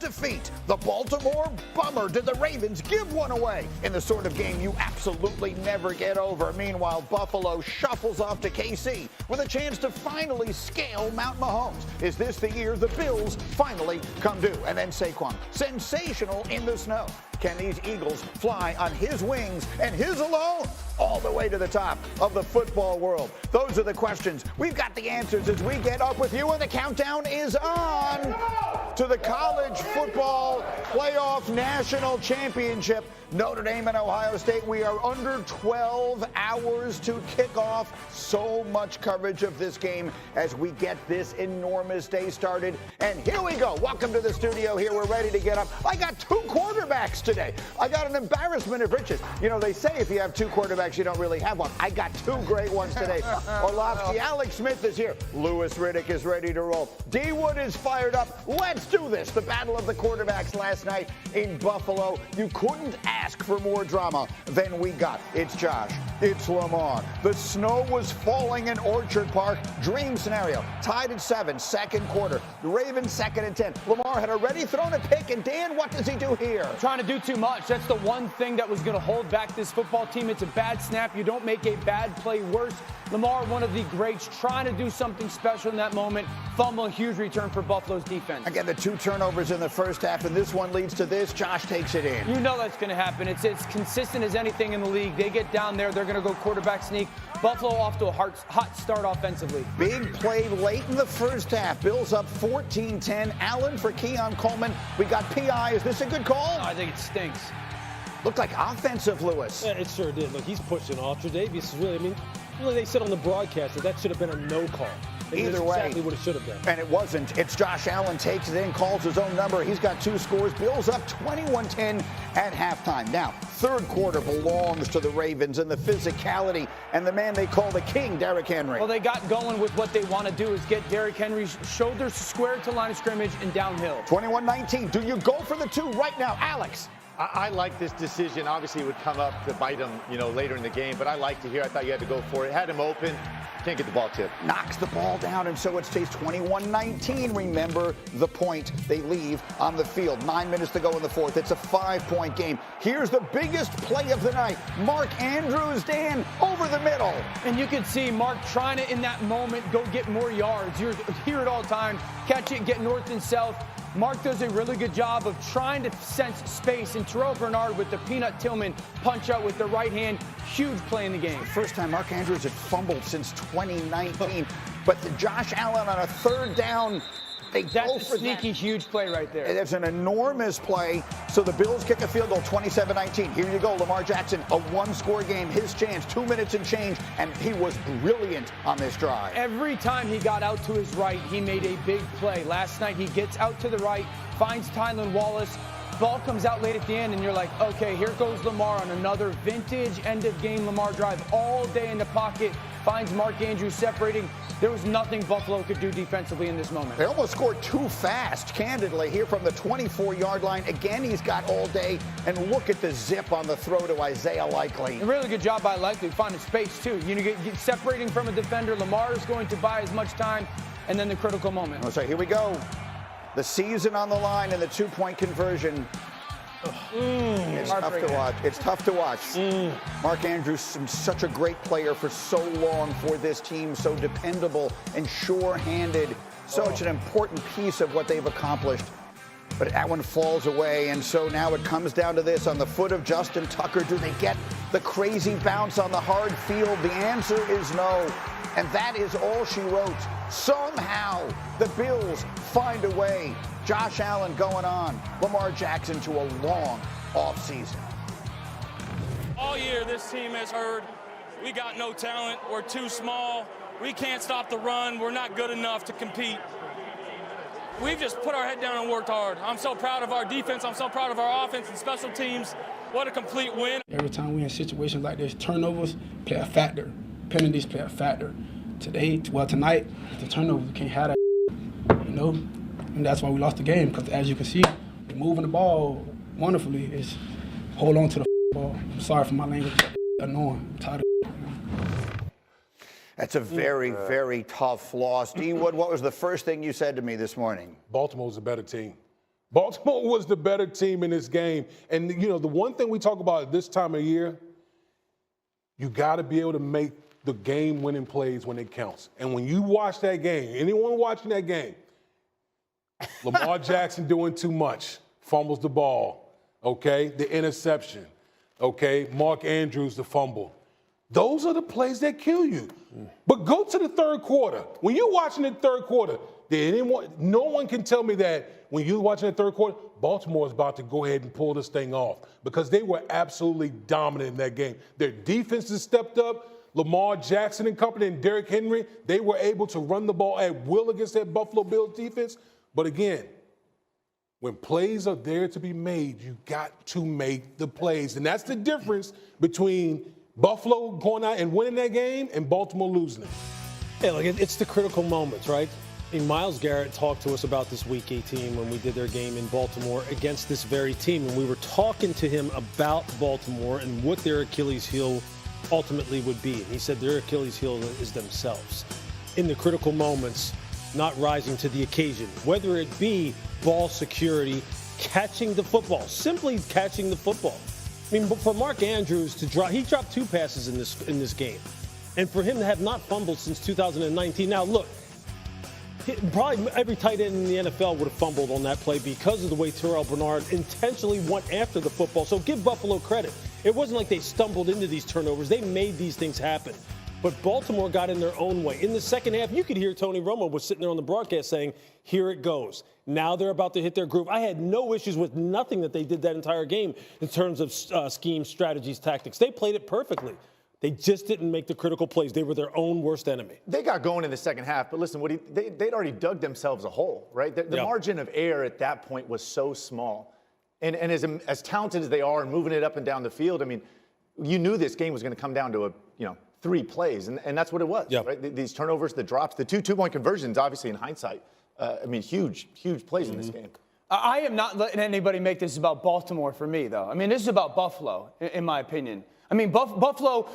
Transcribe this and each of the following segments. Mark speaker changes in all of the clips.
Speaker 1: defeat. The Baltimore Bummer. Did the Ravens give one away in the sort of game you absolutely never get over? Meanwhile, Buffalo shuffles off to KC with a chance to finally scale Mount Mahomes. Is this the year the Bills finally come due? And then Saquon, sensational in the snow. Can these Eagles fly on his wings and his alone all the way to the top of the football world? Those are the questions. We've got the answers as we get up with you, and the countdown is on to the college football playoff national championship. Notre Dame and Ohio State, we are under 12 hours to kick off. So much coverage of this game as we get this enormous day started. And here we go. Welcome to the studio here. We're ready to get up. I got two quarterbacks today. I got an embarrassment of riches. You know, they say if you have two quarterbacks, you don't really have one. I got two great ones today. Orlovsky, Alex Smith is here. Lewis Riddick is ready to roll. D. Wood is fired up. Let's do this. The battle of the quarterbacks last night in Buffalo. You couldn't ask for more drama than we got. It's Josh. It's Lamar. The snow was falling in Orchard Park. Dream scenario. Tied at 7, second quarter. The Ravens 2nd and 10. Lamar had already thrown a pick, and Dan, what does he do here?
Speaker 2: Trying to do too much. That's the one thing that was going to hold back this football team. It's a bad snap. You don't make a bad play worse. Lamar, one of the greats, trying to do something special in that moment. Fumble, huge return for Buffalo's defense.
Speaker 1: Again, the two turnovers in the first half, and this one leads to this. Josh takes it in.
Speaker 2: You know that's going to happen. It's consistent as anything in the league. They get down there, they're going to go quarterback sneak. Buffalo off to a hot start offensively.
Speaker 1: Big play late in the first half. Bills up 14-10. Allen for Keon Coleman. We got PI. Is this a good call?
Speaker 2: No, I think it stinks.
Speaker 1: Looked like offensive, Lewis.
Speaker 3: Yeah, it sure did. Look, he's pushing off. Tre'Davious is really, they said on the broadcast that should have been a no call.
Speaker 1: Either way,
Speaker 3: exactly what it should have been.
Speaker 1: And it wasn't. It's Josh Allen takes it in, calls his own number. He's got 2 scores. Bills up 21-10 at halftime. Now, third quarter belongs to the Ravens and the physicality and the man they call the king, Derrick Henry.
Speaker 2: Well, they got going with what they want to do is get Derrick Henry's shoulders squared to line of scrimmage and downhill.
Speaker 1: 21-19. Do you go for the 2 right now, Alex?
Speaker 4: I like this decision. Obviously, it would come up to bite him, later in the game. But I like to hear. I thought you had to go for it. Had him open. Can't get the ball tipped.
Speaker 1: Knocks the ball down, and so it stays 21-19. Remember the point. They leave on the field. 9 minutes to go in the fourth. It's a 5-point game. Here's the biggest play of the night. Mark Andrews, Dan, over the middle.
Speaker 2: And you can see Mark trying to, in that moment, go get more yards. You're here at all times. Catch it, get north and south. Mark does a really good job of trying to sense space, and Terrell Bernard with the Peanut Tillman punch out with the right hand. Huge play in the game.
Speaker 1: First time Mark Andrews had fumbled since 2019. But the Josh Allen on a third down, they go
Speaker 2: That's
Speaker 1: for
Speaker 2: a sneaky, huge play right there.
Speaker 1: It's an enormous play. So the Bills kick a field goal, 27-19. Here you go, Lamar Jackson, a 1-score game, his chance, 2 minutes and change, and he was brilliant on this drive.
Speaker 2: Every time he got out to his right, he made a big play. Last night, he gets out to the right, finds Tylan Wallace. Ball comes out late at the end, and you're like, okay, here goes Lamar on another vintage end-of-game Lamar drive. All day in the pocket, finds Mark Andrews separating. There was nothing Buffalo could do defensively in this moment.
Speaker 1: They almost scored too fast, candidly, here from the 24-yard line. Again, he's got all day, and look at the zip on the throw to Isaiah Likely.
Speaker 2: A really good job by Likely finding space, too. Get separating from a defender. Lamar is going to buy as much time, and then the critical moment.
Speaker 1: So here we go. The season on the line and the 2-point conversion. It's tough to watch. It's tough to watch. Mark Andrews, such a great player for so long for this team, so dependable and sure-handed, such an important piece of what they've accomplished. But that one falls away, and so now it comes down to this. On the foot of Justin Tucker, do they get the crazy bounce on the hard field? The answer is no, and that is all she wrote. Somehow, the Bills find a way. Josh Allen going on. Lamar Jackson to a long offseason.
Speaker 5: All year, this team has heard, we got no talent, we're too small, we can't stop the run, we're not good enough to compete. We've just put our head down and worked hard. I'm so proud of our defense, I'm so proud of our offense and special teams. What a complete win.
Speaker 6: Every time we're in situations like this, turnovers play a factor. Penalties play a factor. Tonight, the turnovers, we can't have that, and that's why we lost the game, because as you can see, we're moving the ball wonderfully. It's hold on to the ball. I'm sorry for my language, annoying. I'm tired of
Speaker 1: That's a very, very tough loss. D. Wood, what was the first thing you said to me this morning?
Speaker 7: Baltimore's a better team. Baltimore was the better team in this game. And, you know, the one thing we talk about at this time of year, you got to be able to make the game-winning plays when it counts. And when you watch that game, anyone watching that game, Lamar Jackson doing too much, fumbles the ball, okay? The interception, okay? Mark Andrews, the fumble. Those are the plays that kill you. But go to the third quarter. When you're watching the third quarter, no one can tell me that when you're watching the third quarter, Baltimore is about to go ahead and pull this thing off because they were absolutely dominant in that game. Their defense has stepped up. Lamar Jackson and company and Derrick Henry, they were able to run the ball at will against that Buffalo Bills defense. But again, when plays are there to be made, you got to make the plays. And that's the difference between Buffalo going out and winning that game and Baltimore losing it.
Speaker 3: Yeah, like it's the critical moments, right? I mean, Myles Garrett talked to us about this Week 18 when we did their game in Baltimore against this very team. And we were talking to him about Baltimore and what their Achilles heel ultimately would be. And he said their Achilles heel is themselves. In the critical moments, not rising to the occasion, whether it be ball security, catching the football, simply catching the football. I mean, for Mark Andrews to drop, he dropped 2 passes in this game. And for him to have not fumbled since 2019. Now, look, probably every tight end in the NFL would have fumbled on that play because of the way Terrell Bernard intentionally went after the football. So give Buffalo credit. It wasn't like they stumbled into these turnovers. They made these things happen. But Baltimore got in their own way. In the second half, you could hear Tony Romo was sitting there on the broadcast saying, here it goes. Now they're about to hit their groove. I had no issues with nothing that they did that entire game in terms of schemes, strategies, tactics. They played it perfectly. They just didn't make the critical plays. They were their own worst enemy.
Speaker 4: They got going in the second half, but listen, they'd already dug themselves a hole, right? The margin of error at that point was so small. And as talented as they are and moving it up and down the field, I mean, you knew this game was going to come down to 3 plays, and that's what it was, right? These turnovers, the drops, the 2 two-point conversions, obviously in hindsight, I mean, huge plays in this game.
Speaker 2: I am not letting anybody make this about Baltimore for me, though. I mean, this is about Buffalo, in my opinion. I mean, Buffalo,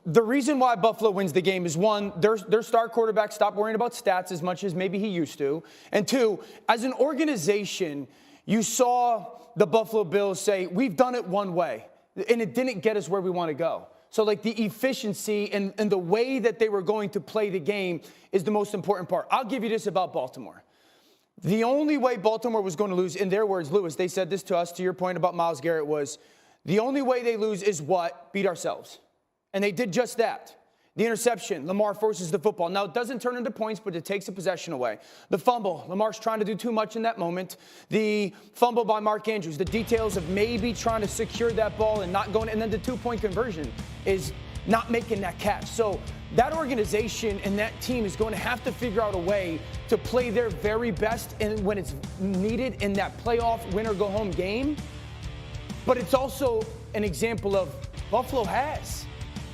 Speaker 2: the reason why Buffalo wins the game is, one, their star quarterback stopped worrying about stats as much as maybe he used to. And 2, as an organization, you saw the Buffalo Bills say, we've done it one way, and it didn't get us where we want to go. So, like, the efficiency and the way that they were going to play the game is the most important part. I'll give you this about Baltimore. The only way Baltimore was going to lose, in their words, Lewis, they said this to us, to your point about Myles Garrett, was the only way they lose is what? Beat ourselves. And they did just that. The interception, Lamar forces the football. Now, it doesn't turn into points, but it takes a possession away. The fumble, Lamar's trying to do too much in that moment. The fumble by Mark Andrews, the details of maybe trying to secure that ball and not going, and then the 2-point conversion is not making that catch. So that organization and that team is going to have to figure out a way to play their very best and when it's needed in that playoff win-or-go-home game. But it's also an example of Buffalo has.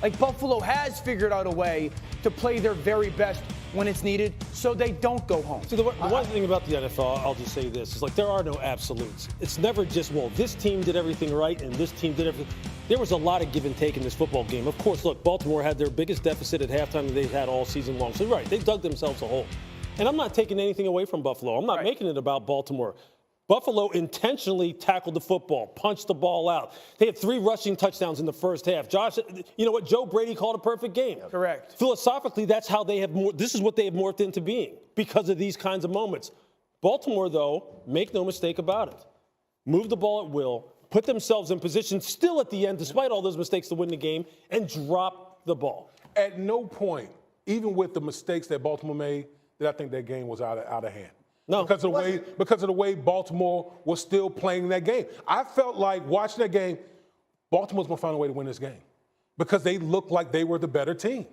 Speaker 2: Like, Buffalo has figured out a way to play their very best when it's needed so they don't go home.
Speaker 3: See, the one thing about the NFL, I'll just say this, is like there are no absolutes. It's never just, well, this team did everything right and this team did everything. There was a lot of give and take in this football game. Of course, look, Baltimore had their biggest deficit at halftime that they've had all season long. So, right, they dug themselves a hole. And I'm not taking anything away from Buffalo. I'm not making it about Baltimore. Buffalo intentionally tackled the football, punched the ball out. They had 3 rushing touchdowns in the first half. Josh, you know what? Joe Brady called a perfect game.
Speaker 2: Correct.
Speaker 3: Philosophically, that's how they have this is what they have morphed into being because of these kinds of moments. Baltimore, though, make no mistake about it. Move the ball at will, put themselves in position still at the end, despite all those mistakes, to win the game, and drop the ball.
Speaker 7: At no point, even with the mistakes that Baltimore made, did I think that game was out of hand.
Speaker 3: No.
Speaker 7: Because of the way Baltimore was still playing that game. I felt like watching that game, Baltimore's going to find a way to win this game because they looked like they were the better team.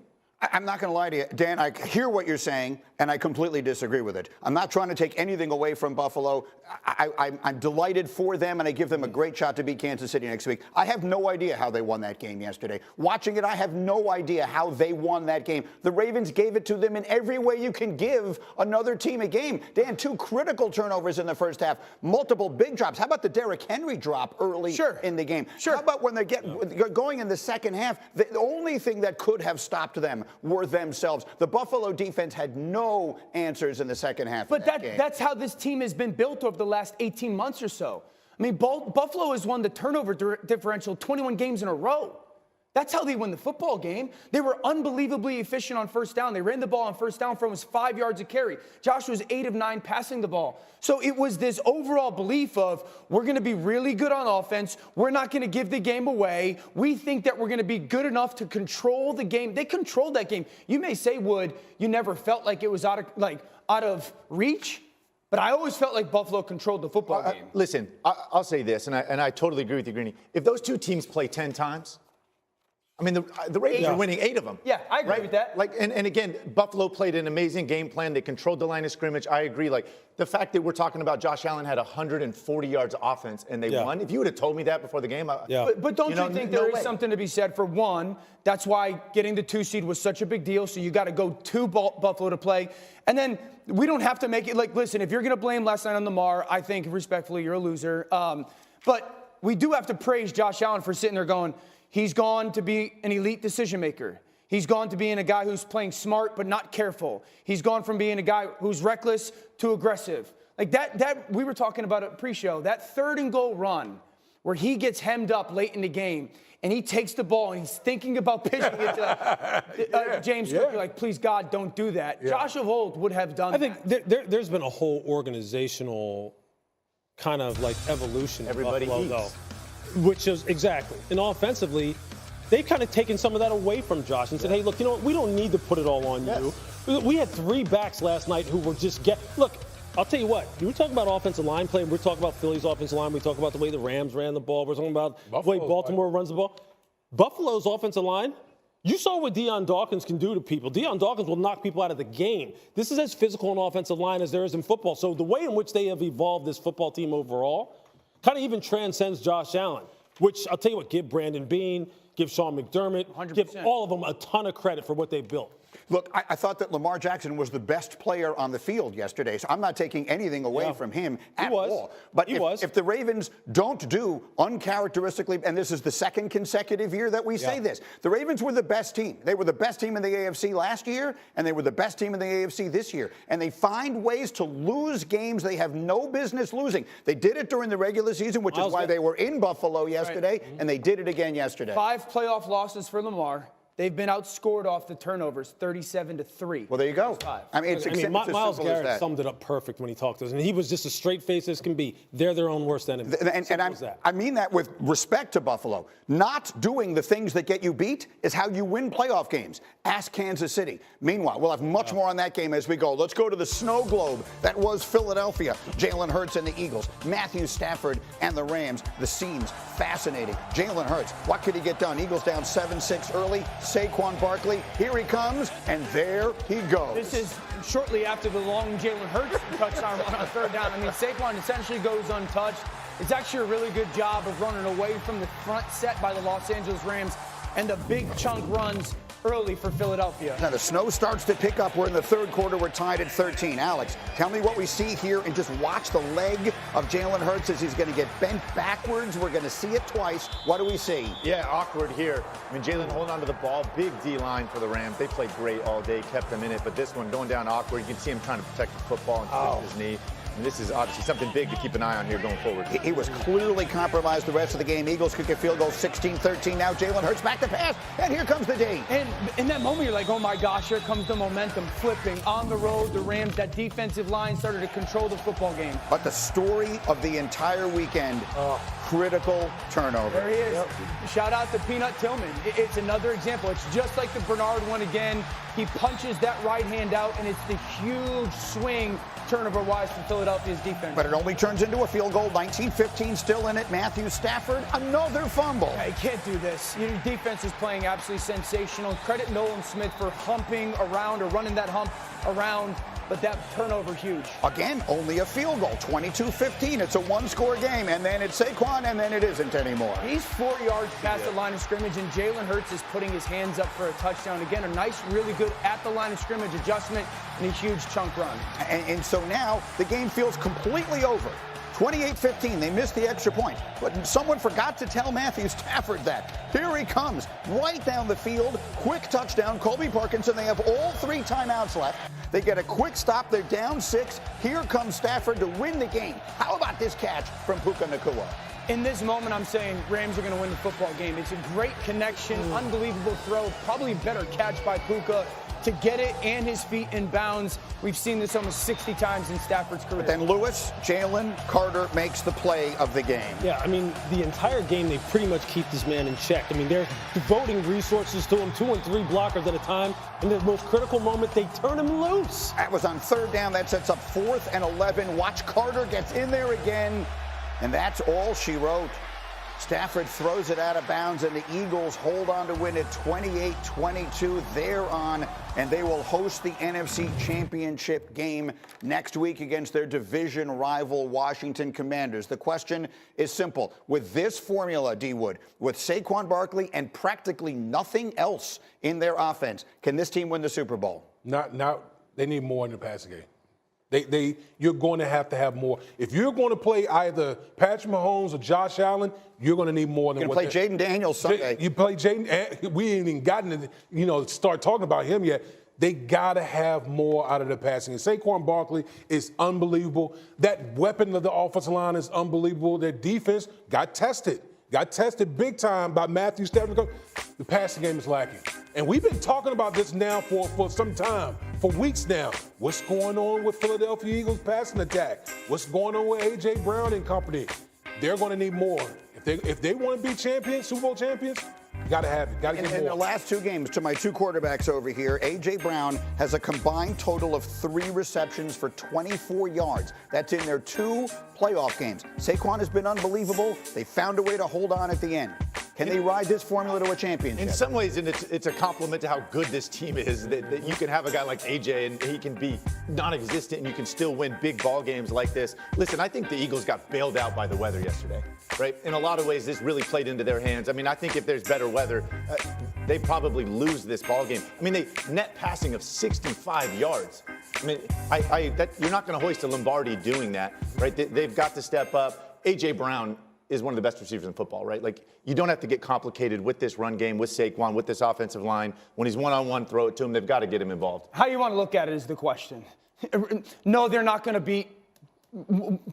Speaker 1: I'm not going to lie to you, Dan. I hear what you're saying, and I completely disagree with it. I'm not trying to take anything away from Buffalo. I'm delighted for them, and I give them a great shot to beat Kansas City next week. I have no idea how they won that game yesterday. Watching it, I have no idea how they won that game. The Ravens gave it to them in every way you can give another team a game. Dan, 2 critical turnovers in the first half, multiple big drops. How about the Derrick Henry drop early in the game? How about when they get going in the second half? The only thing that could have stopped them were themselves. The Buffalo defense had no answers in the second half of that game.
Speaker 2: That's how this team has been built over the last 18 months or so. I mean, Buffalo has won the turnover differential 21 games in a row. That's how they win the football game. They were unbelievably efficient on first down. They ran the ball on first down for almost 5 yards a carry. Josh was 8 of 9 passing the ball. So it was this overall belief of, we're going to be really good on offense. We're not going to give the game away. We think that we're going to be good enough to control the game. They controlled that game. You may say, Wood, you never felt like it was out of reach. But I always felt like Buffalo controlled the football game.
Speaker 4: Listen, I'll say this, and I totally agree with you, Greeny. If those two teams play 10 times, I mean, the Ravens are winning 8 of them.
Speaker 2: Yeah, I agree with that.
Speaker 4: And again, Buffalo played an amazing game plan. They controlled the line of scrimmage. I agree. Like, the fact that we're talking about Josh Allen had 140 yards offense and they won. If you would have told me that before the game,
Speaker 2: But don't you think there is something to be said for one? That's why getting the 2 seed was such a big deal. So you got to go to Buffalo to play. And then we don't have to make it like, listen, if you're going to blame last night on Lamar, I think respectfully you're a loser. But we do have to praise Josh Allen for sitting there going, he's gone to be an elite decision maker. He's gone to being a guy who's playing smart but not careful. He's gone from being a guy who's reckless to aggressive. Like that we were talking about at pre-show, that 3rd and goal run where he gets hemmed up late in the game and he takes the ball and he's thinking about pitching it to James Cook. You're like, please, God, don't do that. Josh of old would have done that.
Speaker 3: I think there's been a whole organizational kind of like evolution.
Speaker 4: Everybody
Speaker 3: Buffalo,
Speaker 4: eats.
Speaker 3: though. Which is exactly. And offensively, they've kind of taken some of that away from Josh and said, hey, look, you know what? We don't need to put it all on you. We had 3 backs last night who were just look, I'll tell you what, we talk about offensive line play, we're talking about Philly's offensive line, we talk about the way the Rams ran the ball, we're talking about the way Baltimore runs the ball. Buffalo's offensive line, you saw what Deion Dawkins can do to people. Deion Dawkins will knock people out of the game. This is as physical an offensive line as there is in football. So the way in which they have evolved this football team overall kind of even transcends Josh Allen, which I'll tell you what, give Brandon Beane, give Sean McDermott, 100%. Give all of them a ton of credit for what they built.
Speaker 1: Look, I thought that Lamar Jackson was the best player on the field yesterday, so I'm not taking anything away from him at all. But if the Ravens don't do uncharacteristically, and this is the 2nd consecutive year that we say this, the Ravens were the best team. They were the best team in the AFC last year, and they were the best team in the AFC this year. And they find ways to lose games they have no business losing. They did it during the regular season, which is why they were in Buffalo yesterday, and they did it again yesterday.
Speaker 2: 5 playoff losses for Lamar. They've been outscored off the turnovers, 37-3.
Speaker 1: Well, there you go. I mean,
Speaker 3: Myles Garrett summed it up perfect when he talked to us, and he was just as straight faced as can be. They're their own worst enemy.
Speaker 1: I mean that with respect to Buffalo. Not doing the things that get you beat is how you win playoff games. Ask Kansas City. Meanwhile, we'll have much more on that game as we go. Let's go to the snow globe that was Philadelphia. Jalen Hurts and the Eagles. Matthew Stafford and the Rams. The scenes fascinating. Jalen Hurts, what could he get done? Eagles down 7-6 early. Saquon Barkley, here he comes, and there he goes.
Speaker 2: This is shortly after the long Jalen Hurts touchdown on 3rd down. I mean, Saquon essentially goes untouched. It's actually a really good job of running away from the front set by the Los Angeles Rams and the big chunk runs early for Philadelphia.
Speaker 1: Now the snow starts to pick up. We're in the 3rd quarter. We're tied at 13. Alex, tell me what we see here and just watch the leg of Jalen Hurts as he's going to get bent backwards. We're going to see it twice. What do we see?
Speaker 4: Yeah, awkward here. I mean, Jalen holding on to the ball. Big D-line for the Rams. They played great all day, kept them in it. But this one going down awkward. You can see him trying to protect the football and twist his knee. And this is obviously something big to keep an eye on here going forward.
Speaker 1: He was clearly compromised the rest of the game. Eagles kick a field goal 16-13. Now Jalen Hurts back to pass. And here comes the D.
Speaker 2: And in that moment, you're like, oh, my gosh, here comes the momentum flipping. On the road, the Rams, that defensive line started to control the football game.
Speaker 1: But the story of the entire weekend, critical turnover.
Speaker 2: There he is. Yep. Shout out to Peanut Tillman. It's another example. It's just like the Bernard one again. He punches that right hand out, and it's the huge swing turnover-wise for Philadelphia's defense.
Speaker 1: But it only turns into a field goal. 19-15 still in it. Matthew Stafford, another fumble.
Speaker 2: Yeah, you can't do this. Your defense is playing absolutely sensational. Credit Nolan Smith for humping around or running that hump around, but that turnover huge.
Speaker 1: Again, only a field goal. 22-15. It's a one-score game, and then it's Saquon, and then it isn't anymore.
Speaker 2: He's 4 yards past the line of scrimmage, and Jalen Hurts is putting his hands up for a touchdown. Again, a nice, really good at the line of scrimmage adjustment and a huge chunk run.
Speaker 1: And so now the game feels completely over. 28-15, they missed the extra point, but someone forgot to tell Matthew Stafford that. Here he comes, right down the field, quick touchdown, Colby Parkinson. They have all 3 timeouts left. They get a quick stop, they're down 6. Here comes Stafford to win the game. How about this catch from Puka Nacua?
Speaker 2: In this moment, I'm saying Rams are going to win the football game. It's a great connection, unbelievable throw, probably better catch by Puka to get it and his feet in bounds. We've seen this almost 60 times in Stafford's career.
Speaker 1: But then Lewis, Jalen Carter makes the play of the game.
Speaker 3: Yeah, I mean, the entire game, they pretty much keep this man in check. I mean, they're devoting resources to him, 2 and 3 blockers at a time. In the most critical moment, they turn him loose.
Speaker 1: That was on 3rd down. That sets up 4th and 11. Watch Carter gets in there again. And that's all she wrote. Stafford throws it out of bounds, and the Eagles hold on to win it 28-22. They're on, and they will host the NFC Championship game next week against their division rival Washington Commanders. The question is simple. With this formula, D. Wood, with Saquon Barkley and practically nothing else in their offense, can this team win the Super Bowl?
Speaker 7: Not. They need more in the passing game. You're going to have more. If you're going to play either Patrick Mahomes or Josh Allen, you're going to need more than
Speaker 1: you're
Speaker 7: what.
Speaker 1: Play Jaden Daniels Sunday.
Speaker 7: You play Jaden. We ain't even gotten to start talking about him yet. They got to have more out of the passing. And Saquon Barkley is unbelievable. That weapon of the offensive line is unbelievable. Their defense got tested big time by Matthew Stafford. The passing game is lacking. And we've been talking about this now for some time, for weeks now. What's going on with Philadelphia Eagles passing attack? What's going on with A.J. Brown and company? They're going to need more. If they want to be champions, Super Bowl champions, got to have it. Got to get more.
Speaker 1: In the last 2 games, to my 2 quarterbacks over here, A.J. Brown has a combined total of 3 receptions for 24 yards. That's in their 2 playoff games. Saquon has been unbelievable. They found a way to hold on at the end. Can they ride this formula to a championship?
Speaker 4: In some ways, it's a compliment to how good this team is, that you can have a guy like AJ and he can be non-existent and you can still win big ball games like this. Listen, I think the Eagles got bailed out by the weather yesterday, right? In a lot of ways, this really played into their hands. I mean, I think if there's better weather, they probably lose this ball game. I mean, they net passing of 65 yards. I mean, you're not going to hoist a Lombardi doing that, right? They've got to step up. A.J. Brown is one of the best receivers in football, right? Like, you don't have to get complicated with this run game, with Saquon, with this offensive line. When he's one-on-one, throw it to him. They've got to get him involved.
Speaker 2: How you want to look at it is the question. No, they're not going to beat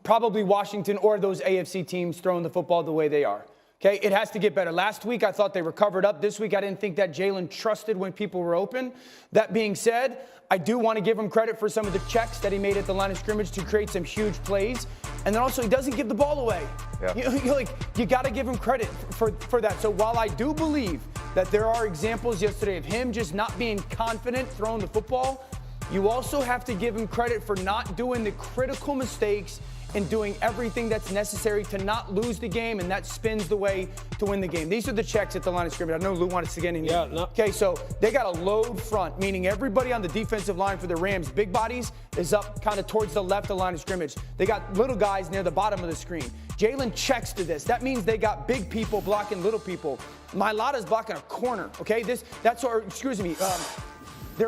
Speaker 2: probably Washington or those AFC teams throwing the football the way they are. Okay, it has to get better. Last week, I thought they recovered up. This week, I didn't think that Jalen trusted when people were open. That being said, I do want to give him credit for some of the checks that he made at the line of scrimmage to create some huge plays. And then also, he doesn't give the ball away. Yeah. You got to give him credit for that. So while I do believe that there are examples yesterday of him just not being confident throwing the football, you also have to give him credit for not doing the critical mistakes and doing everything that's necessary to not lose the game, and that spins the way to win the game. These are the checks at the line of scrimmage. I know Lou wanted to get in here. Okay, so they got a load front, meaning everybody on the defensive line for the Rams, big bodies, is up kind of towards the left of the line of scrimmage. They got little guys near the bottom of the screen. Jalen checks to this. That means they got big people blocking little people. Mailata's blocking a corner, okay? Their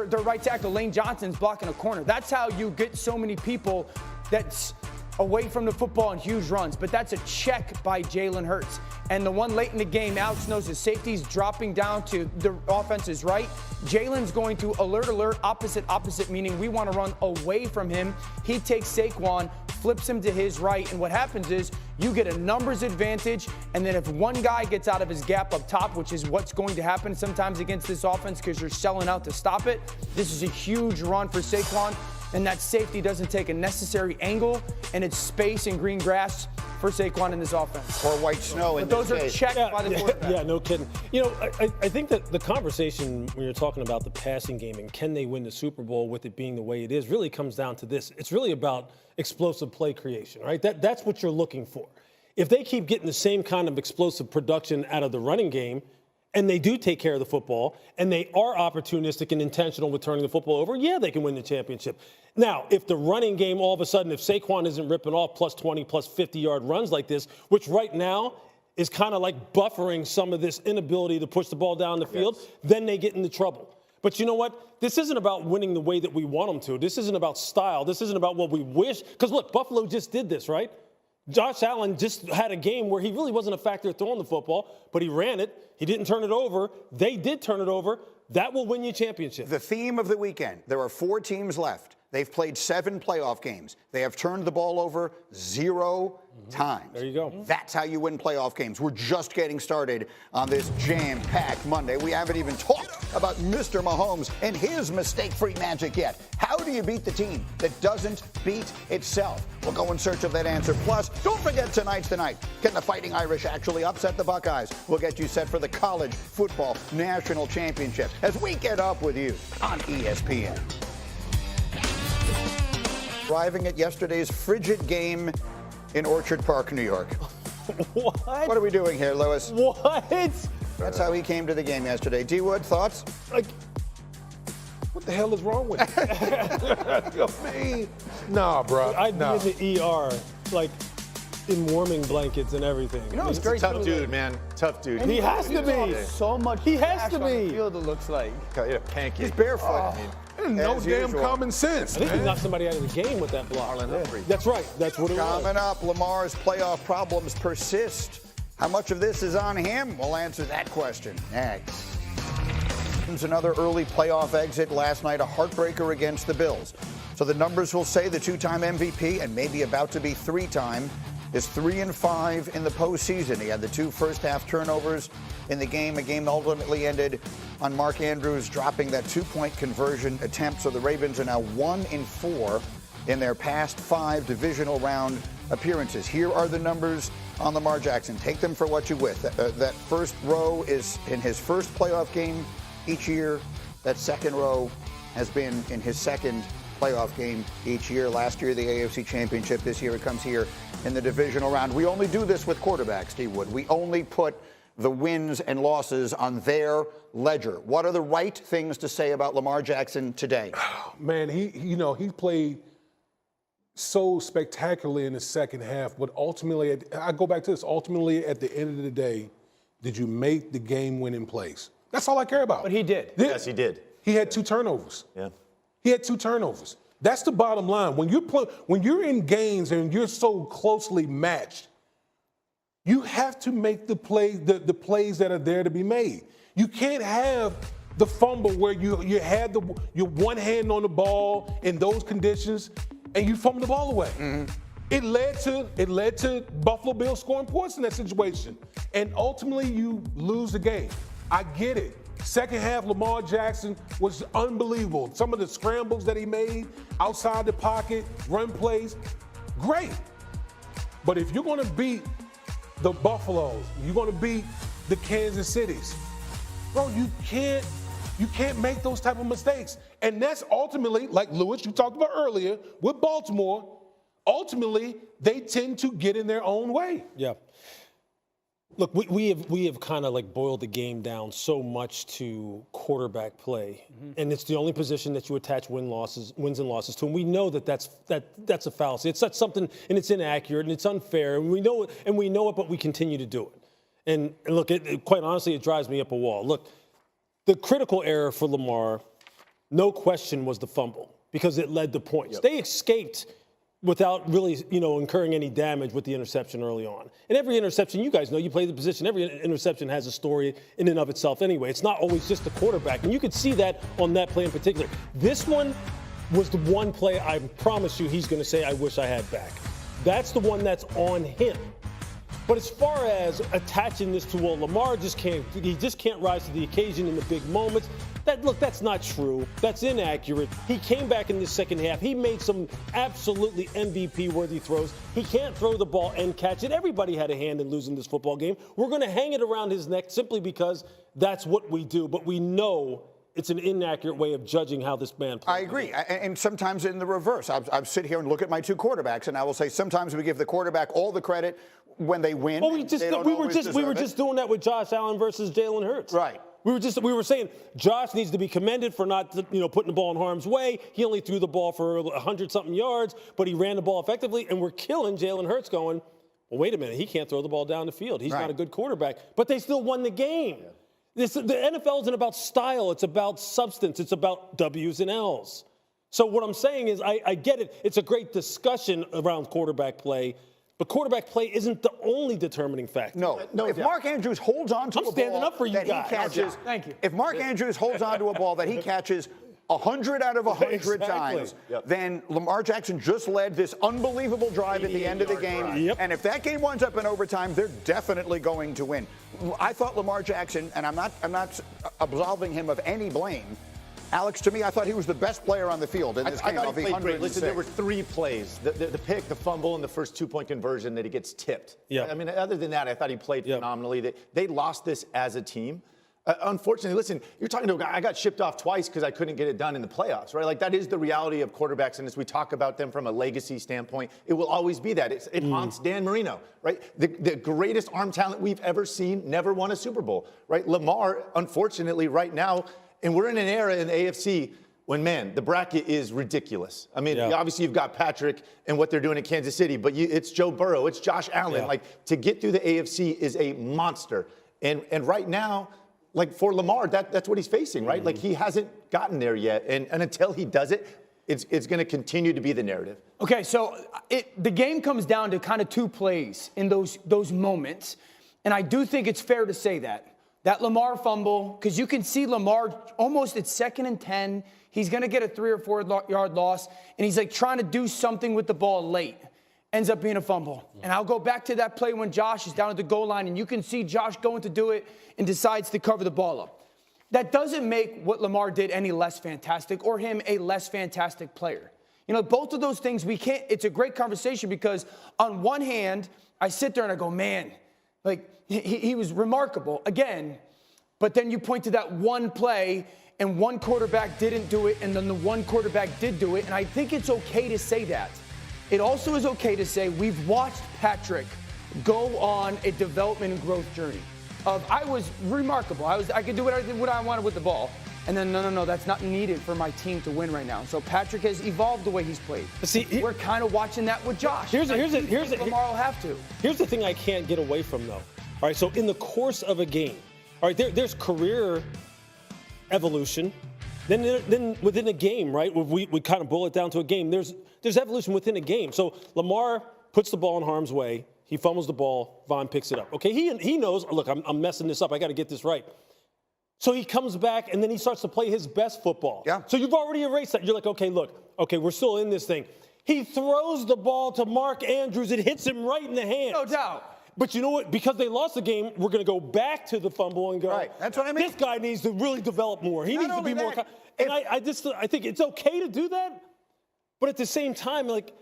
Speaker 2: right tackle, Lane Johnson's blocking a corner. That's how you get so many people that's away from the football in huge runs. But that's a check by Jalen Hurts. And the one late in the game, Alex knows his safety's dropping down to the offense's right. Jalen's going to alert, opposite, meaning we want to run away from him. He takes Saquon, flips him to his right, and what happens is you get a numbers advantage, and then if one guy gets out of his gap up top, which is what's going to happen sometimes against this offense because you're selling out to stop it, this is a huge run for Saquon, and that safety doesn't take a necessary angle, and it's space and green grass for Saquon in this offense.
Speaker 1: Or white snow in
Speaker 2: this case. But those are checked by the quarterback.
Speaker 3: Yeah, no kidding. You know, I think that the conversation when you're talking about the passing game and can they win the Super Bowl with it being the way it is really comes down to this. It's really about explosive play creation, right? That's what you're looking for. If they keep getting the same kind of explosive production out of the running game, and they do take care of the football, and they are opportunistic and intentional with turning the football over, yeah, they can win the championship. Now, if the running game all of a sudden, if Saquon isn't ripping off plus 20, plus 50-yard runs like this, which right now is kind of like buffering some of this inability to push the ball down the field, then they get into trouble. But you know what? This isn't about winning the way that we want them to. This isn't about style. This isn't about what we wish. Because, look, Buffalo just did this, right? Josh Allen just had a game where he really wasn't a factor throwing the football, but he ran it. He didn't turn it over. They did turn it over. That will win you championships.
Speaker 1: The theme of the weekend, there are 4 teams left. They've played 7 playoff games. They have turned the ball over 0 times.
Speaker 3: There you go.
Speaker 1: That's how you win playoff games. We're just getting started on this jam-packed Monday. We haven't even talked about Mr. Mahomes and his mistake-free magic yet. How do you beat the team that doesn't beat itself? We'll go in search of that answer. Plus, don't forget tonight's the night. Can the Fighting Irish actually upset the Buckeyes? We'll get you set for the College Football National Championship as we get up with you on ESPN. Arriving at yesterday's frigid game in Orchard Park, New York.
Speaker 3: What?
Speaker 1: What are we doing here, Lewis?
Speaker 3: What?
Speaker 1: That's how he came to the game yesterday. D. Wood, thoughts?
Speaker 7: Like, what the hell is wrong with me? Nah, bro.
Speaker 3: I'd be in the ER, like, in warming blankets and everything.
Speaker 2: You know, it's
Speaker 4: He's a
Speaker 2: great.
Speaker 4: tough dude, man. Tough dude.
Speaker 3: He has to be.
Speaker 2: So much.
Speaker 3: He has to
Speaker 2: trash on the
Speaker 3: be.
Speaker 2: field, it looks like.
Speaker 4: Yeah, pancake.
Speaker 1: He's barefoot.
Speaker 7: No
Speaker 1: As
Speaker 7: damn
Speaker 1: usual.
Speaker 7: common sense,
Speaker 3: I think he
Speaker 7: man.
Speaker 3: knocked somebody out of the game with that block. That's right. That's what it was.
Speaker 1: Coming up, Lamar's playoff problems persist. How much of this is on him? We'll answer that question next. Another early playoff exit last night, a heartbreaker against the Bills. So the numbers will say the 2-time MVP and maybe about to be 3-time is 3-5 in the postseason. He had the 2 first-half turnovers in the game, a game that ultimately ended on Mark Andrews dropping that 2-point conversion attempt. So the Ravens are now 1-4 in their past 5 divisional round appearances. Here are the numbers on Lamar Jackson. Take them for what you with. That first row is in his first playoff game each year. That second row has been in his second playoff game each year. Last year, the AFC Championship. This year, it comes here in the divisional round. We only do this with quarterbacks, Steve Wood. We only put the wins and losses on their ledger. What are the right things to say about Lamar Jackson today?
Speaker 7: Man, he played so spectacularly in the second half, but ultimately, I go back to this, ultimately at the end of the day, did you make the game-winning plays? That's all I care about.
Speaker 2: But he did.
Speaker 4: Yes, he did.
Speaker 7: He had 2 turnovers.
Speaker 4: Yeah.
Speaker 7: He had 2 turnovers. That's the bottom line. When you're in games and you're so closely matched, you have to make the plays that are there to be made. You can't have the fumble where you had your one hand on the ball in those conditions and you fumble the ball away. Mm-hmm. It led to Buffalo Bills scoring points in that situation, and ultimately you lose the game. I get it. Second half, Lamar Jackson was unbelievable. Some of the scrambles that he made outside the pocket, run plays, great. But if you're going to beat the Buffaloes, you're going to beat the Kansas Cities, bro, you can't make those type of mistakes. And that's ultimately, like Lewis, you talked about earlier, with Baltimore, ultimately they tend to get in their own way.
Speaker 3: Yeah. Look, we have kind of like boiled the game down so much to quarterback play, and it's the only position that you attach wins and losses to. And we know that's a fallacy. It's not something, and it's inaccurate and it's unfair, and we know it, but we continue to do it. And look, quite honestly, it drives me up a wall. Look, the critical error for Lamar, no question, was the fumble because it led to points. Yep. They escaped without really, incurring any damage with the interception early on. And every interception, you guys know, you play the position, every interception has a story in and of itself anyway. It's not always just the quarterback. And you could see that on that play in particular. This one was the one play I promise you he's going to say, I wish I had back. That's the one that's on him. But as far as attaching this to, well, Lamar just can't rise to the occasion in the big moments, that's not true. That's inaccurate. He came back in the second half. He made some absolutely MVP-worthy throws. He can't throw the ball and catch it. Everybody had a hand in losing this football game. We're going to hang it around his neck simply because that's what we do. But we know it's an inaccurate way of judging how this man plays.
Speaker 1: I agree. And sometimes in the reverse. I'll sit here and look at my 2 quarterbacks, and I will say sometimes we give the quarterback all the credit when they win.
Speaker 3: Well, we were just doing that with Josh Allen versus Jalen Hurts.
Speaker 1: Right.
Speaker 3: We were saying Josh needs to be commended for not, putting the ball in harm's way. He only threw the ball for 100-something yards, but he ran the ball effectively, and we're killing Jalen Hurts going, well, wait a minute, he can't throw the ball down the field. He's not a good quarterback. But they still won the game. Yeah. The NFL isn't about style. It's about substance. It's about W's and L's. So what I'm saying is I get it. It's a great discussion around quarterback play. But quarterback play isn't the only determining factor.
Speaker 1: No. If Mark Andrews holds on to a
Speaker 3: standing
Speaker 1: ball
Speaker 3: up for you
Speaker 1: that he
Speaker 3: guys.
Speaker 1: catches,
Speaker 2: Thank you.
Speaker 1: If Mark Andrews holds on to a ball that he catches 100 out of 100 times, then Lamar Jackson just led this unbelievable drive at the end of the game.
Speaker 3: Yep.
Speaker 1: And if that game winds up in overtime, they're definitely going to win. I thought Lamar Jackson, and I'm not absolving him of any blame. Alex, to me, I thought he was the best player on the field in this game.
Speaker 4: I thought he played great. Listen, there were 3 plays: the pick, the fumble, and the first 2-point conversion that he gets tipped.
Speaker 3: Yeah.
Speaker 4: I mean, other than that, I thought he played phenomenally. They lost this as a team. Unfortunately, listen, you're talking to a guy. I got shipped off twice because I couldn't get it done in the playoffs, right? Like, that is the reality of quarterbacks. And as we talk about them from a legacy standpoint, it will always be that. It haunts Dan Marino, right? The greatest arm talent we've ever seen never won a Super Bowl, right? Lamar, unfortunately, right now, and we're in an era in the AFC when, man, the bracket is ridiculous. I mean, obviously you've got Patrick and what they're doing in Kansas City, but it's Joe Burrow, it's Josh Allen. Like, to get through the AFC is a monster. And right now, like, for Lamar, that's what he's facing, right? Like, he hasn't gotten there yet. And until he does it, it's going to continue to be the narrative.
Speaker 2: Okay, so the game comes down to kind of 2 plays in those moments. And I do think it's fair to say that Lamar fumble, because you can see Lamar almost at 2nd and 10. He's going to get a 3 or 4 yard loss. And he's like trying to do something with the ball late. Ends up being a fumble. And I'll go back to that play when Josh is down at the goal line, and you can see Josh going to do it and decides to cover the ball up. That doesn't make what Lamar did any less fantastic or him a less fantastic player. You know, both of those things, it's a great conversation because on one hand, I sit there and I go, man, like, he was remarkable again, but then you point to that one play and one quarterback didn't do it and then the one quarterback did do it, and I think it's okay to say that. It also is okay to say we've watched Patrick go on a development and growth journey. I was remarkable. I could do what I wanted with the ball. And then, no, that's not needed for my team to win right now. So Patrick has evolved the way he's played. But see, we're kind of watching that with Josh. Lamar will have to.
Speaker 3: Here's the thing I can't get away from, though. All right, so in the course of a game, all right, there's career evolution. Then within a game, right, we kind of boil it down to a game. There's evolution within a game. So Lamar puts the ball in harm's way. He fumbles the ball. Von picks it up. Okay, he knows, look, I'm messing this up. I got to get this right. So he comes back, and then he starts to play his best football. Yeah. So you've already erased that. You're like, okay, we're still in this thing. He throws the ball to Mark Andrews. It hits him right in the hand.
Speaker 2: No doubt.
Speaker 3: But you know what? Because they lost the game, we're going to go back to the fumble and go,
Speaker 1: right. That's what I mean.
Speaker 3: This guy needs to really develop more. He needs to be more. And I think it's okay to do that. But at the same time, like,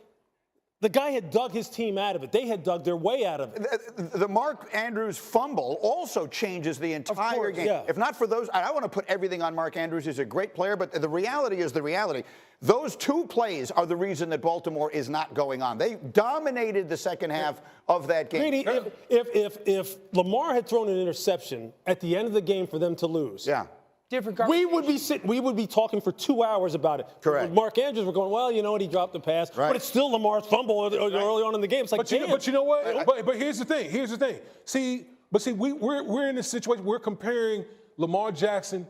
Speaker 3: the guy had dug his team out of it. They had dug their way out of it.
Speaker 1: The Mark Andrews fumble also changes the entire game. Yeah. If not for those, I don't want to put everything on Mark Andrews. He's a great player, but the reality is the reality. Those 2 plays are the reason that Baltimore is not going on. They dominated the second half of that game.
Speaker 3: Really, if Lamar had thrown an interception at the end of the game for them to lose, we would be talking for 2 hours about it.
Speaker 1: Correct.
Speaker 3: With Mark Andrews, we're going, well, you know what, he dropped the pass. Right. But it's still Lamar's fumble early on in the game. It's like,
Speaker 7: but you know what? But here's the thing. See, we're in this situation. We're comparing Lamar Jackson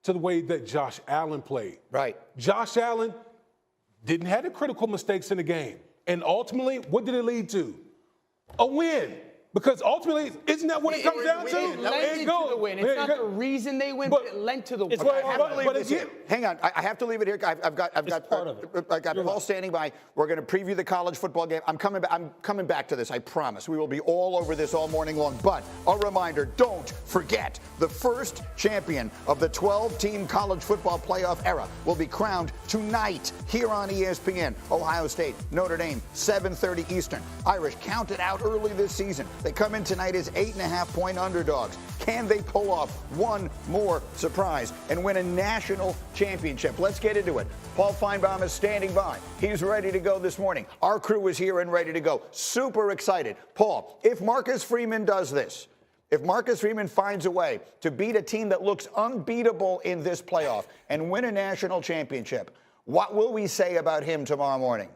Speaker 7: to the way that Josh Allen played.
Speaker 1: Right.
Speaker 7: Josh Allen didn't have the critical mistakes in the game. And ultimately, what did it lead to? A win. Because ultimately, isn't that what it comes down to?
Speaker 2: It led to the win. It's not the reason they win, but it led to the win.
Speaker 1: Hang on, I have to leave it here. I've got Paul standing by. We're going to preview the college football game. I'm coming back to this. I promise. We will be all over this all morning long. But a reminder: don't forget, the first champion of the 12-team college football playoff era will be crowned tonight here on ESPN. Ohio State, Notre Dame, 7:30 Eastern. Irish counted out early this season. They come in tonight as 8.5-point underdogs. Can they pull off one more surprise and win a national championship? Let's get into it. Paul Feinbaum is standing by. He's ready to go this morning. Our crew is here and ready to go. Super excited. Paul, if Marcus Freeman does this, if Marcus Freeman finds a way to beat a team that looks unbeatable in this playoff and win a national championship, what will we say about him tomorrow morning?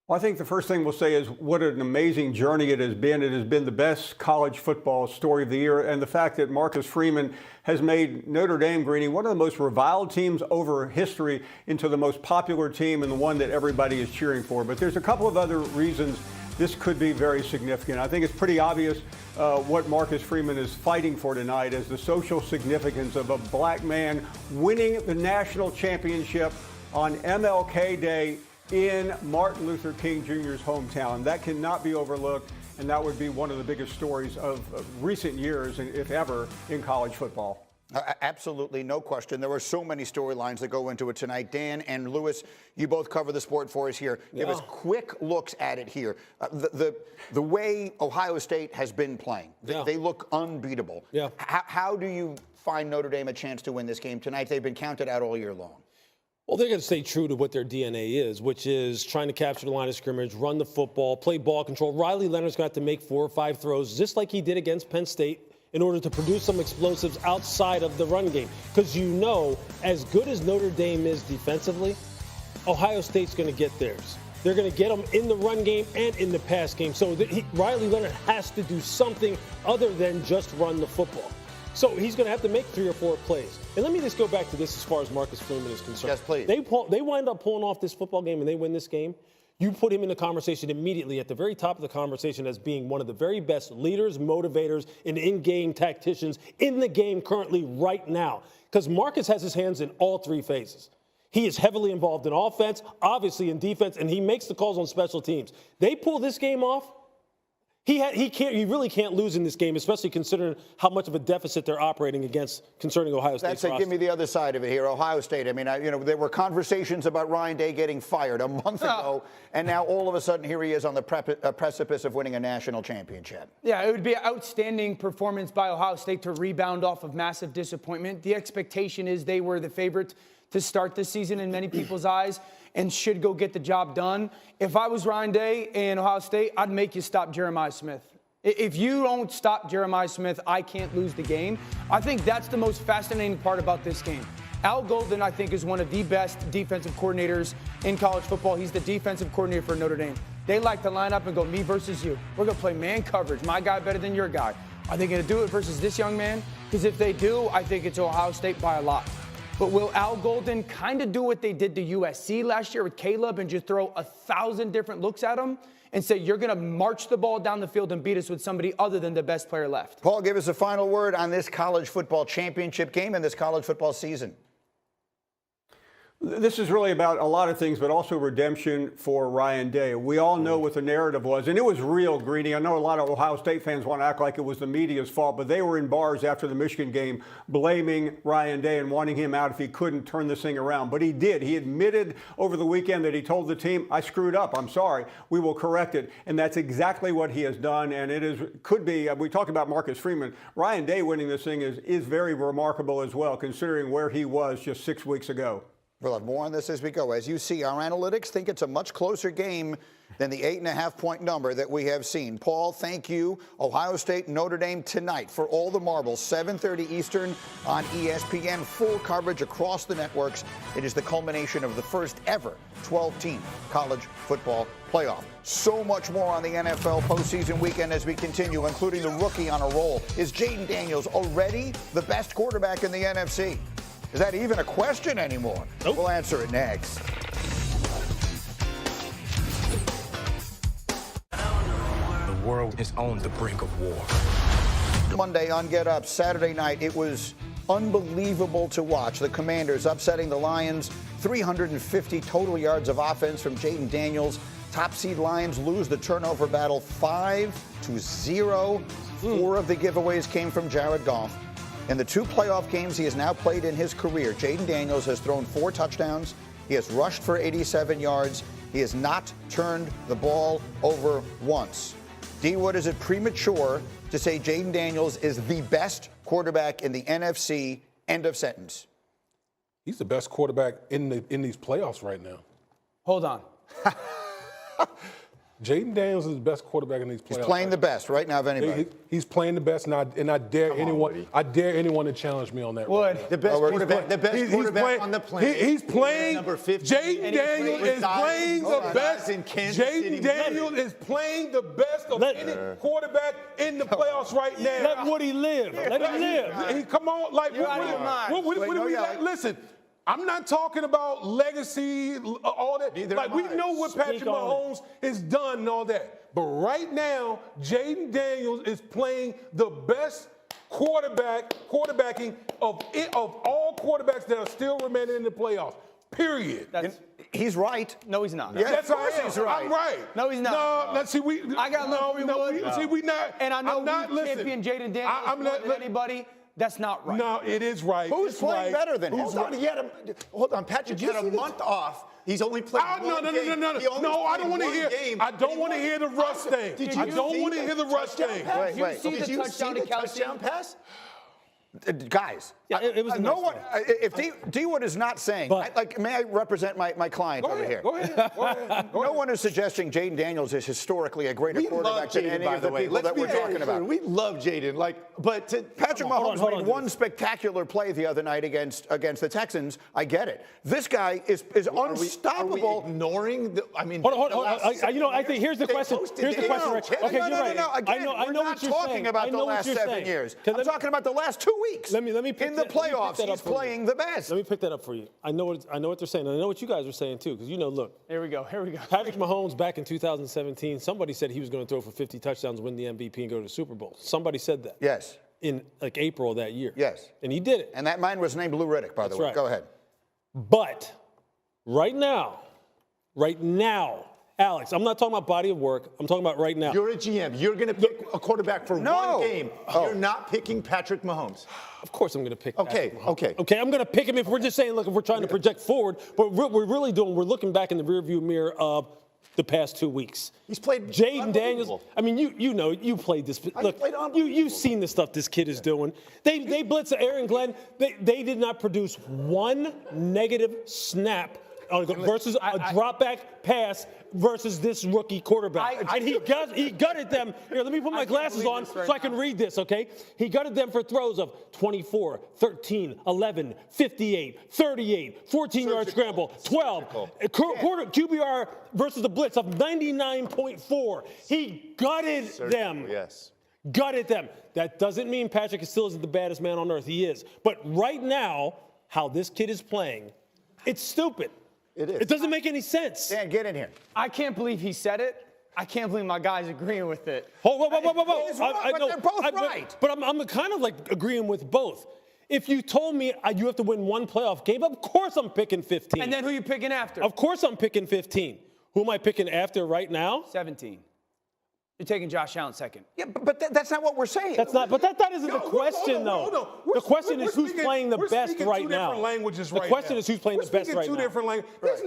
Speaker 8: Well, I think the first thing we'll say is what an amazing journey it has been. It has been the best college football story of the year. And the fact that Marcus Freeman has made Notre Dame, Greeny, one of the most reviled teams over history into the most popular team and the one that everybody is cheering for. But there's a couple of other reasons this could be very significant. I think it's pretty obvious what Marcus Freeman is fighting for tonight is the social significance of a black man winning the national championship on MLK Day in Martin Luther King Jr.'s hometown. That cannot be overlooked, and that would be one of the biggest stories of recent years, if ever, in college football.
Speaker 1: Absolutely, no question. There were so many storylines that go into it tonight. Dan and Lewis, you both cover the sport for us here. Give us quick looks at it here. The way Ohio State has been playing, they look unbeatable.
Speaker 3: Yeah.
Speaker 1: How do you find Notre Dame a chance to win this game tonight? They've been counted out all year long.
Speaker 3: Well, they're going to stay true to what their DNA is, which is trying to capture the line of scrimmage, run the football, play ball control. Riley Leonard's got to make 4 or 5 throws, just like he did against Penn State, in order to produce some explosives outside of the run game. Because as good as Notre Dame is defensively, Ohio State's going to get theirs. They're going to get them in the run game and in the pass game. So Riley Leonard has to do something other than just run the football. So he's going to have to make 3 or 4 plays. And let me just go back to this as far as Marcus Freeman is concerned.
Speaker 1: Yes, please.
Speaker 3: They wind up pulling off this football game and they win this game. You put him in the conversation immediately at the very top of the conversation as being one of the very best leaders, motivators, and in-game tacticians in the game currently right now. Because Marcus has his hands in all 3 phases. He is heavily involved in offense, obviously in defense, and he makes the calls on special teams. They pull this game off. He really can't lose in this game, especially considering how much of a deficit they're operating against concerning Ohio State's roster.
Speaker 1: Give me the other side of it here. Ohio State. I mean, there were conversations about Ryan Day getting fired a month ago, and now all of a sudden here he is on the precipice of winning a national championship.
Speaker 2: Yeah, it would be an outstanding performance by Ohio State to rebound off of massive disappointment. The expectation is they were the favorite to start this season in many people's eyes and should go get the job done. If I was Ryan Day and Ohio State, I'd make you stop Jeremiah Smith. If you don't stop Jeremiah Smith, I can't lose the game. I think that's the most fascinating part about this game. Al Golden, I think, is one of the best defensive coordinators in college football. He's the defensive coordinator for Notre Dame. They like to line up and go, me versus you. We're going to play man coverage. My guy better than your guy. Are they going to do it versus this young man? Because if they do, I think it's Ohio State by a lot. But will Al Golden kind of do what they did to USC last year with Caleb and just throw 1,000 different looks at him and say, you're going to march the ball down the field and beat us with somebody other than the best player left?
Speaker 1: Paul, give us a final word on this college football championship game and this college football season.
Speaker 8: This is really about a lot of things, but also redemption for Ryan Day. We all know what the narrative was, and it was real, Greeny. I know a lot of Ohio State fans want to act like it was the media's fault, but they were in bars after the Michigan game blaming Ryan Day and wanting him out if he couldn't turn this thing around. But he did. He admitted over the weekend that he told the team, I screwed up. I'm sorry. We will correct it. And that's exactly what he has done, and could be, we talked about Marcus Freeman. Ryan Day winning this thing is very remarkable as well, considering where he was just 6 weeks ago.
Speaker 1: We'll have more on this as we go. As you see, our analytics think it's a much closer game than the 8.5-point number that we have seen. Paul, thank you. Ohio State, Notre Dame tonight for all the marbles, 7:30 Eastern on ESPN. Full coverage across the networks. It is the culmination of the first ever 12-team college football playoff. So much more on the NFL postseason weekend as we continue, including the rookie on a roll. Is Jayden Daniels already the best quarterback in the NFC? Is that even a question anymore? Nope. We'll answer it next.
Speaker 9: The world is on the brink of war.
Speaker 1: Monday on Get Up, Saturday night, it was unbelievable to watch. The Commanders upsetting the Lions, 350 total yards of offense from Jayden Daniels. Top seed Lions lose the turnover battle 5-0. 4 of the giveaways came from Jared Goff. In the 2 playoff games he has now played in his career, Jayden Daniels has thrown 4 touchdowns. He has rushed for 87 yards. He has not turned the ball over once. D. Wood, is it premature to say Jayden Daniels is the best quarterback in the NFC? End of sentence.
Speaker 7: He's the best quarterback in these playoffs right now.
Speaker 2: Hold on.
Speaker 7: Jayden Daniels is the best quarterback in these playoffs.
Speaker 1: He's playing the best right now of anybody.
Speaker 7: He's playing the best, and I dare anyone. I dare anyone to challenge me on that.
Speaker 2: Wood.
Speaker 4: The best quarterback. The best quarterback on the planet.
Speaker 7: He's playing.
Speaker 4: Number 50.
Speaker 7: Jayden Daniels is playing the best. Jayden Daniels is playing the best of any quarterback in the playoffs right now.
Speaker 3: Let Woody live. Let him live.
Speaker 7: Come on, like
Speaker 2: You're out of your mind.
Speaker 7: what do we got? Listen. I'm not talking about legacy, all that.
Speaker 4: Neither
Speaker 7: like,
Speaker 4: am
Speaker 7: we
Speaker 4: I.
Speaker 7: know what Patrick Mahomes has done and all that. But right now, Jaden Daniels is playing the best quarterbacking of all quarterbacks that are still remaining in the playoffs. Period.
Speaker 1: He's right.
Speaker 2: No, he's not.
Speaker 1: Yeah,
Speaker 7: That's
Speaker 1: of course
Speaker 7: how
Speaker 1: he's right.
Speaker 7: I'm right.
Speaker 2: No, he's not.
Speaker 7: No, let's see.
Speaker 2: I got love for you,
Speaker 7: See, we not.
Speaker 2: And I know
Speaker 7: I'm not,
Speaker 2: we
Speaker 7: listen,
Speaker 2: champion Jaden Daniels
Speaker 7: I'm
Speaker 2: more
Speaker 7: not,
Speaker 2: than anybody. That's not right.
Speaker 7: No, it is right.
Speaker 1: Who's
Speaker 7: It's
Speaker 1: playing
Speaker 7: right.
Speaker 1: better than him?
Speaker 4: Hold on, Patrick had a month off. He's only played one game.
Speaker 7: No, I don't want to hear. I don't want to hear the rush thing. I don't want to hear the rush thing.
Speaker 1: Wait.
Speaker 2: Did you see the touchdown
Speaker 4: pass?
Speaker 1: Guys,
Speaker 3: it was a
Speaker 1: no
Speaker 3: nice
Speaker 1: one.
Speaker 3: throw.
Speaker 1: If D-Wood is not saying, may I represent my client over here?
Speaker 7: Go ahead.
Speaker 1: No one is suggesting Jaden Daniels is historically a greater quarterback than any of the people that we're talking about.
Speaker 4: We love Jaden,
Speaker 1: Patrick Mahomes made one spectacular play the other night against the Texans. I get it. This guy is unstoppable.
Speaker 4: Are we ignoring the? I mean,
Speaker 3: Hold on. I think here's the question. Here's the question, Rick. Okay, you're right.
Speaker 1: No. Again,
Speaker 3: I know
Speaker 1: we're not
Speaker 3: what you're
Speaker 1: talking
Speaker 3: saying.
Speaker 1: about the last 7 years. I'm talking about the last 2 weeks.
Speaker 3: Let me pick
Speaker 1: in the
Speaker 3: that- let me pick
Speaker 1: playoffs,
Speaker 3: that up
Speaker 1: he's
Speaker 3: for you.
Speaker 1: playing the best.
Speaker 3: Let me pick that up for you. I know what they're saying, and I know what you guys are saying too, because look.
Speaker 2: Here we go.
Speaker 3: Patrick Mahomes back in 2017, somebody said he was going to throw for 50 touchdowns, win the MVP, and go to the Super Bowl. Somebody said that.
Speaker 1: Yes.
Speaker 3: In like April of that year.
Speaker 1: Yes.
Speaker 3: And he did it.
Speaker 1: And that man was named Lou Riddick, by the way.
Speaker 3: right.
Speaker 1: Go ahead.
Speaker 3: But right now, Alex, I'm not talking about body of work. I'm talking about right now.
Speaker 4: You're a GM. You're going to pick a quarterback for one game. You're not picking Patrick Mahomes.
Speaker 3: Of course I'm going to pick
Speaker 4: Okay,
Speaker 3: Patrick Mahomes.
Speaker 4: okay.
Speaker 3: Okay, I'm going to pick him if we're just saying, look, if we're trying to project forward. But what we're really doing, we're looking back in the rearview mirror of the past 2 weeks.
Speaker 4: He's played
Speaker 3: Jaden Daniels.
Speaker 4: unbelievable.
Speaker 3: I mean, you played this. Look,
Speaker 4: played unbelievable.
Speaker 3: you've seen the stuff this kid is doing. They blitz Aaron Glenn. They did not produce one negative snap versus a drop back pass versus this rookie quarterback. And he gutted them. Here, let me put my glasses on so I can read this, okay? He gutted them for throws of 24, 13, 11, 58, 38, 14-yard scramble, 12. QBR versus the blitz of 99.4. He gutted them.
Speaker 4: Yes.
Speaker 3: Gutted them. That doesn't mean Patrick still isn't the baddest man on earth. He is. But right now, how this kid is playing, it's stupid.
Speaker 4: It is.
Speaker 3: It doesn't make any sense.
Speaker 1: Dan, get in here.
Speaker 2: I can't believe he said it. I can't believe my guy's agreeing with it.
Speaker 3: Whoa.
Speaker 1: He's right, but they're both right.
Speaker 3: But I'm kind of like agreeing with both. If you told me you have to win one playoff game, of course I'm picking 15.
Speaker 2: And then who you picking after?
Speaker 3: Of course I'm picking 15. Who am I picking after right now?
Speaker 2: 17. You're taking Josh Allen second.
Speaker 1: Yeah, but that's not what we're saying.
Speaker 3: That's not. But that isn't the question, though. The question is who's playing the best right now. The question is who's playing the best right now.
Speaker 7: Two different languages. There's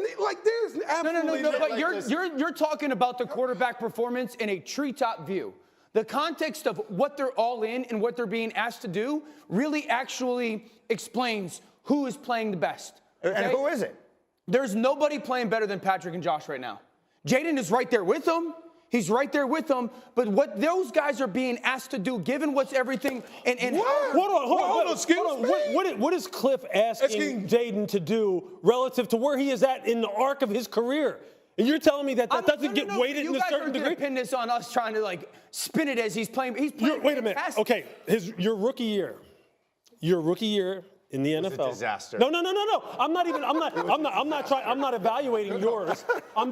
Speaker 7: absolutely
Speaker 2: No. But you're talking about the quarterback performance in a treetop view. The context of what they're all in and what they're being asked to do really actually explains who is playing the best. Okay?
Speaker 1: And who is it?
Speaker 2: There's nobody playing better than Patrick and Josh right now. Jaden is right there with them. He's right there with them. But what those guys are being asked to do, given what's everything, and
Speaker 3: Hold on. What is Cliff asking Jaden to do relative to where he is at in the arc of his career? And you're telling me that doesn't get weighted in a certain degree?
Speaker 2: You guys are pin this on us trying to spin it as he's playing. He's playing.
Speaker 3: Wait a minute.
Speaker 2: fantastic.
Speaker 3: Okay, your rookie year in the NFL.
Speaker 4: It was a disaster.
Speaker 3: No. I'm not evaluating yours. I'm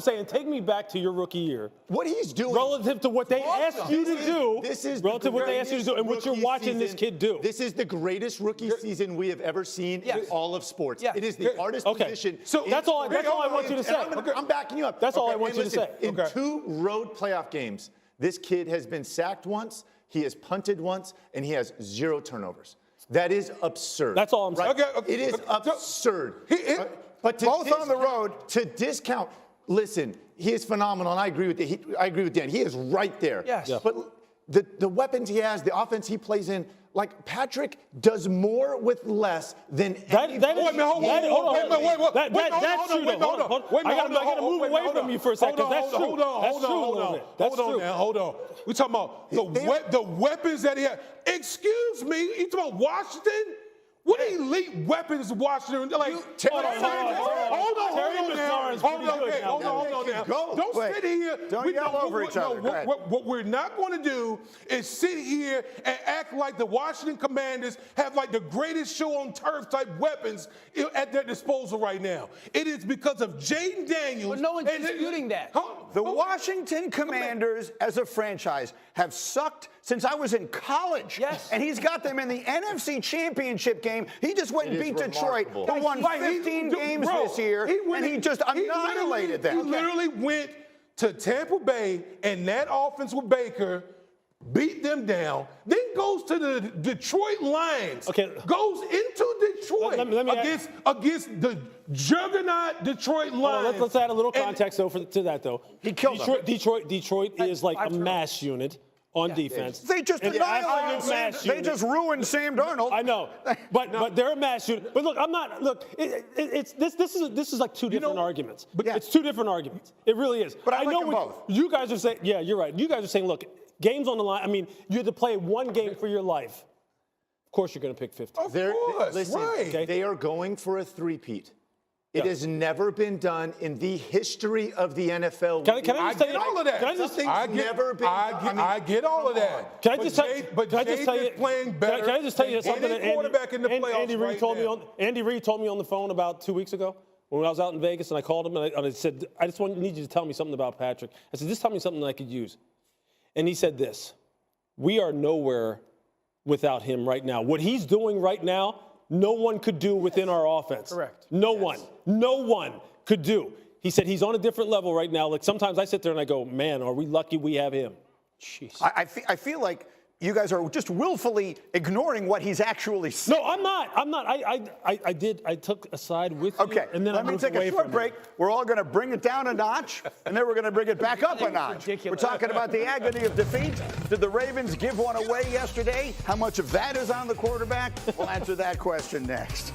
Speaker 3: saying take me back to your rookie year.
Speaker 4: What he's doing
Speaker 3: relative to what they asked you to do.
Speaker 4: This is
Speaker 3: relative to what they asked you to do and what you're watching this kid do.
Speaker 4: This is the greatest rookie season we have ever seen in all of sports.
Speaker 2: Yeah.
Speaker 4: It is the hardest position.
Speaker 3: So that's all I want you to say.
Speaker 4: I'm backing you up.
Speaker 3: That's all I want you to say.
Speaker 4: In 2 road playoff games, this kid has been sacked once, he has punted once, and he has 0 turnovers. That is absurd.
Speaker 3: That's all I'm saying.
Speaker 4: It is absurd. But
Speaker 1: both on the road.
Speaker 4: To discount, listen, he is phenomenal, and I agree with Dan. He is right there.
Speaker 2: Yes. Yeah.
Speaker 4: But the weapons he has, the offense he plays in, Patrick does more with less than
Speaker 3: That's true. I gotta move away from you for a second. That's true.
Speaker 7: Hold on. We talking about the weapons that he has. Excuse me, you talking about Washington? What elite weapons Washington? Like, hold on now. Don't sit here.
Speaker 1: Don't yell over each other.
Speaker 7: What we're not going to do is sit here and act like the Washington Commanders have like the greatest show on turf type weapons at their disposal right now. It is because of Jaden Daniels.
Speaker 2: But no one's disputing that.
Speaker 1: The Washington Commanders as a franchise have sucked since I was in college.
Speaker 2: Yes.
Speaker 1: And he's got them in the NFC Championship game. He just went and beat Detroit, who won 15 games this year, and he just annihilated them.
Speaker 7: He literally went to Tampa Bay, and that offense with Baker beat them down, then goes to the Detroit Lions, goes into Detroit against the juggernaut Detroit Lions.
Speaker 3: Let's add a little context to that, though.
Speaker 1: He killed them.
Speaker 3: Detroit is like a mass unit on defense.
Speaker 1: They just annihilated They just ruined Sam Darnold.
Speaker 3: I know, but they're a mass unit. But look, I'm not. Look, this is like two different arguments. But it's two different arguments. It really is.
Speaker 1: But I like
Speaker 3: know
Speaker 1: them both.
Speaker 3: You guys are saying, yeah, you're right. You guys are saying, look, games on the line. I mean, you had to play one game for your life. Of course, you're going to pick 50.
Speaker 4: Listen, they are going for a three-peat. It has never been done in the history of the NFL.
Speaker 3: Can I just tell you
Speaker 7: all of that? I get all of that.
Speaker 3: Can I just tell you?
Speaker 7: Playing better.
Speaker 3: Can I just tell you something that
Speaker 7: Andy
Speaker 3: Reid told me on the phone about 2 weeks ago when I was out in Vegas, and I called him and I said, I just need you to tell me something about Patrick. I said, just tell me something that I could use. And he said this: we are nowhere without him right now. What he's doing right now, no one could do within our offense.
Speaker 2: Correct.
Speaker 3: No one could do. He said he's on a different level right now. Like sometimes I sit there and I go, man, are we lucky we have him? Jeez.
Speaker 1: I feel like you guys are just willfully ignoring what he's actually saying.
Speaker 3: No, I'm not. I took a side with you.
Speaker 1: Okay,
Speaker 3: And then
Speaker 1: let me take a short break. We're all going to bring it down a notch, and then we're going to bring it back up a notch.
Speaker 2: Ridiculous.
Speaker 1: We're talking about the agony of defeat. Did the Ravens give one away yesterday? How much of that is on the quarterback? We'll answer that question next.